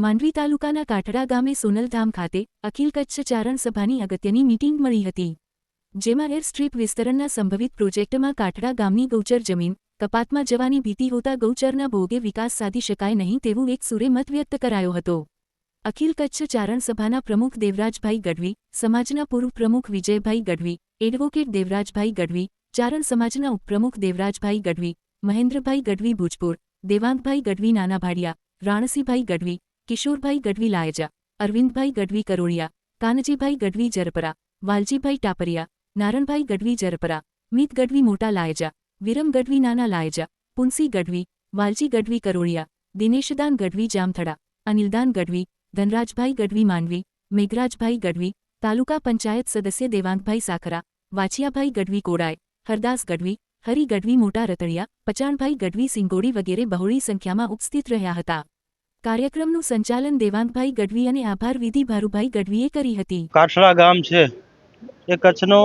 માંડવી તાલુકાના કાઠડા ગામે સોનલધામ ખાતે અખિલ કચ્છ ચારણ સભાની અગત્યની મીટિંગ મળી હતી, જેમાં એર સ્ટ્રીપ વિસ્તરણના સંભવિત પ્રોજેક્ટમાં કાઠડા ગામની ગૌચર જમીન કપાતમાં જવાની ભીતિ હોતા ગૌચરના ભોગે વિકાસ સાધી શકાય નહીં તેવું એક સુરે મત વ્યક્ત કરાયો હતો। અખિલ કચ્છ ચારણ સભાના પ્રમુખ દેવરાજભાઈ ગઢવી, સમાજના પૂર્વ પ્રમુખ વિજયભાઈ ગઢવી, એડવોકેટ દેવરાજભાઈ ગઢવી, ચારણ સમાજના ઉપપ્રમુખ દેવરાજભાઈ ગઢવી, મહેન્દ્રભાઈ ગઢવી ભુજપુર, દેવાંગભાઈ ગઢવી નાના ભાડિયા, રાણસીભાઈ ગઢવી, કિશોરભાઈ ગઢવી લાયજા, અરવિંદભાઈ ગઢવી કરોળિયા, કાનજીભાઈ ગઢવી જરપરા, વાલજીભાઈ ટાપરિયા, નારણભાઈ ગઢવી જરપરા, મિત ગઢવી મોટા લાયજા, વિરમ ગઢવી નાના લાયજા, પુનસી ગઢવી, વાલજી ગઢવી કરોળિયા, દિનેશદાન ગઢવી જામથડા, અનિલદાન ગઢવી, ધનરાજભાઈ ગઢવી માંડવી, મેઘરાજભાઈ ગઢવી, તાલુકા પંચાયત સદસ્ય દેવાંગભાઈ સાખરા, વાછિયાભાઈ ગઢવી કોડાય, હરદાસ ગઢવી, હરી ગઢવી મોટા રતળિયા, પચાણભાઈ ગઢવી સિંગોડી વગેરે બહોળી સંખ્યામાં ઉપસ્થિત રહ્યા હતા। કાર્યક્રમનું સંચાલન દેવાંગભાઈ ગઢવી અને આભાર વિધિ ભારુભાઈ ગઢવીએ કરી હતી। કાઠડા ગામ છે એ કચ્છનો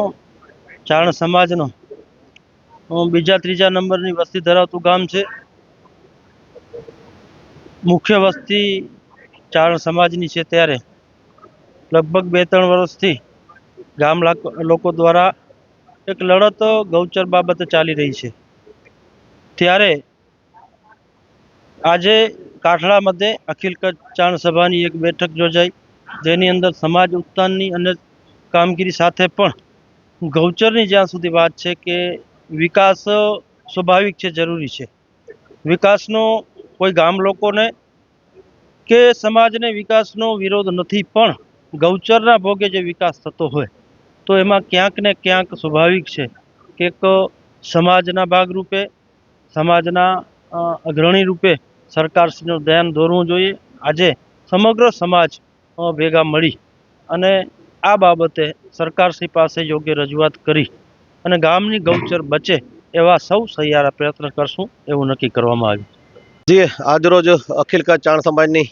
ચારણ સમાજનો બીજા ત્રીજા નંબરની વસ્તી ધરાવતું ગામ છે। મુખ્ય વસ્તી ચારણ સમાજની છે, ત્યારે લગભગ 2-3 વર્ષથી ગામ લોકો દ્વારા એક લડત ગૌચર બાબતે ચાલી રહી છે। ત્યારે આજે કાઠડા મધ્યે અખિલ કચ્છ ચારણ સભાની એક બેઠક યોજાઈ, જેની અંદર સમાજ ઉત્થાનની અને કામગીરી સાથે પણ ગૌચરની જ્યાં સુધી વાત છે કે વિકાસ સ્વાભાવિક છે, જરૂરી છે। વિકાસનો કોઈ ગામ લોકોને કે સમાજને વિકાસનો વિરોધ નથી, પણ ગૌચરના ભોગે જે વિકાસ થતો હોય તો એમાં ક્યાંક ને ક્યાંક સ્વાભાવિક છે કે સમાજના ભાગરૂપે, સમાજના અગ્રણી રૂપે સરકારશ્રીનું ધ્યાન દોરવું જોઈએ। આજે સમગ્ર સમાજ ભેગા મળી અને આ બાબતે સરકારશ્રી પાસે યોગ્ય રજૂઆત કરી અને ગામની ગૌચર બચે એવા સૌ સહિયારા પ્રયત્ન કરશું એવું નક્કી કરવામાં આવ્યું। જી, આજરોજ અખિલ કચ્છ ચારણ સમાજની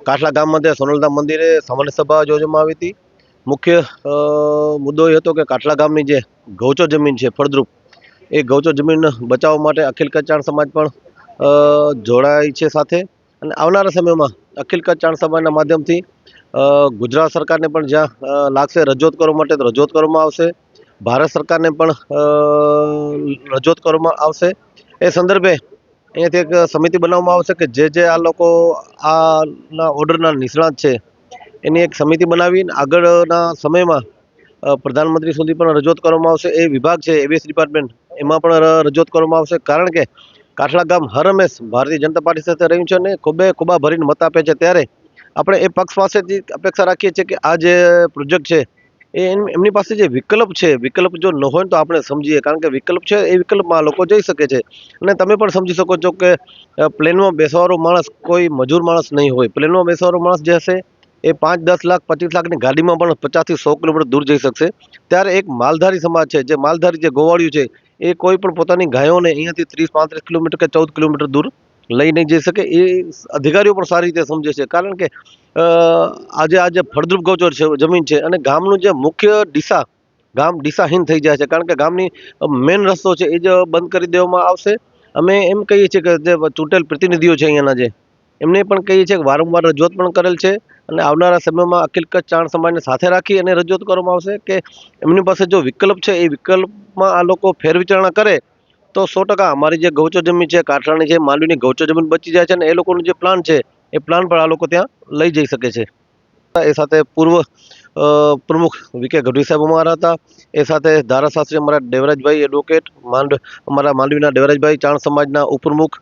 કાઠલા ગામ મધ્યે સોનલધામ મંદિરે સામાન્ય સભા યોજવામાં આવી હતી। મુખ્ય મુદ્દો એ હતો કે કાઠલા ગામની જે ગૌચર જમીન છે ફળદ્રુપ, એ ગૌચર જમીન બચાવવા માટે અખિલ કચ્છ ચારણ સમાજ પણ જોડાય છે સાથે, અને આવનારા સમયમાં અખિલ કચ્છ ચારણ સમાજના માધ્યમથી ગુજરાત સરકારને પણ જ્યાં લાગશે રજૂઆત કરવા માટે રજૂઆત કરવામાં આવશે, ભારત સરકારને પણ રજૂઆત કરવામાં આવશે। એ સંદર્ભે અહીંયાથી એક સમિતિ બનાવવામાં આવશે કે જે આ લોકો આના ઓર્ડરના નિષ્ણાત છે એની એક સમિતિ બનાવીને આગળના સમયમાં પ્રધાનમંત્રી સુધી પણ રજૂઆત કરવામાં આવશે। એ વિભાગ છે એબીએસ ડિપાર્ટમેન્ટ, એમાં પણ રજૂઆત કરવામાં આવશે, કારણ કે કાઠલા ગામ હર હંમેશ ભારતીય જનતા પાર્ટી સાથે રહ્યું છે અને ખૂબા ભરીને મત આપે છે। ત્યારે આપણે એ પક્ષ પાસેથી અપેક્ષા રાખીએ છીએ કે આ જે પ્રોજેક્ટ છે એ એમની પાસે જે વિકલ્પ છે, વિકલ્પ જો ન હોય તો આપણે સમજીએ, કારણ કે વિકલ્પ છે એ વિકલ્પમાં લોકો જઈ શકે છે। અને તમે પણ સમજી શકો છો કે પ્લેનમાં બેસવાવાળો માણસ કોઈ મજૂર માણસ નહીં હોય। પ્લેનમાં બેસવાવાળો માણસ જે હશે એ 5-10 લાખ 25 લાખની ગાડીમાં પણ 50 થી 100 કિલોમીટર દૂર જઈ શકશે। ત્યારે એક માલધારી સમાજ છે, જે માલધારી જે ગોવાળિયું છે, એ કોઈ પણ પોતાની ગાયોને અહીંયાથી 30-35 કિલોમીટર કે 14 કિલોમીટર દૂર લઈ નહીં જઈ શકે। એ અધિકારીઓ પણ સારી રીતે સમજે છે, કારણ કે આજે ફળદ્રુપ ગૌચર છે જમીન છે, અને ગામનું જે મુખ્ય ગામ દિશાહીન થઈ જાય છે, કારણ કે ગામની મેઇન રસ્તો છે એ જ બંધ કરી દેવામાં આવશે। અમે એમ કહીએ છીએ કે જે ચૂંટેલ પ્રતિનિધિઓ છે અહીંયાના, જે એમને પણ કહીએ છીએ કે વારંવાર રજૂઆત પણ કરેલ છે, અને આવનારા સમયમાં અખિલ કચ્છ ચારણ સમાજને સાથે રાખી અને રજૂઆત કરવામાં આવશે કે એમની પાસે જો વિકલ્પ છે એ વિકલ્પમાં આ લોકો ફેરવિચારણા કરે તો 100% અમારી જે ગૌચર જમીન છે, કાઠરાની છે, માંડવીની ગૌચર જમીન બચી જાય છે, અને એ લોકોનો જે પ્લાન છે એ પ્લાન પણ આ લોકો ત્યાં લઈ જઈ શકે છે। એ સાથે પૂર્વ પ્રમુખ વીકે ગઢવી સાહેબ અમારા હતા, એ સાથે ધારાશાસ્ત્રી અમારા દેવરાજભાઈ એડવોકેટ, અમારા માંડવીના દેવરાજભાઈ ચારણ સમાજના ઉપપ્રમુખ,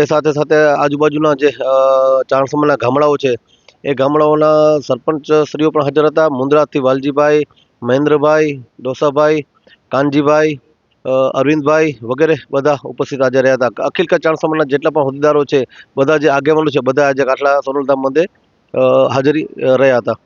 એ સાથે આજુબાજુના જે ચારણ સમાજના ગામડાઓ છે એ ગામડાઓના સરપંચ શ્રીઓ પણ હાજર હતા। મુંદ્રાથી વાલજીભાઈ, મહેન્દ્રભાઈ, ડોસાભાઈ, કાનજીભાઈ, અરવિંદભાઈ વગેરે બધા ઉપસ્થિત હાજર રહ્યા હતા। અખિલ કચ્છ ચારણ સમાજના જેટલા પણ હોદ્દેદારો છે, બધા જે આગેવાનો છે, બધા આજે કાઠલા સોનલધામ મંદિરે હાજરી રહ્યા હતા।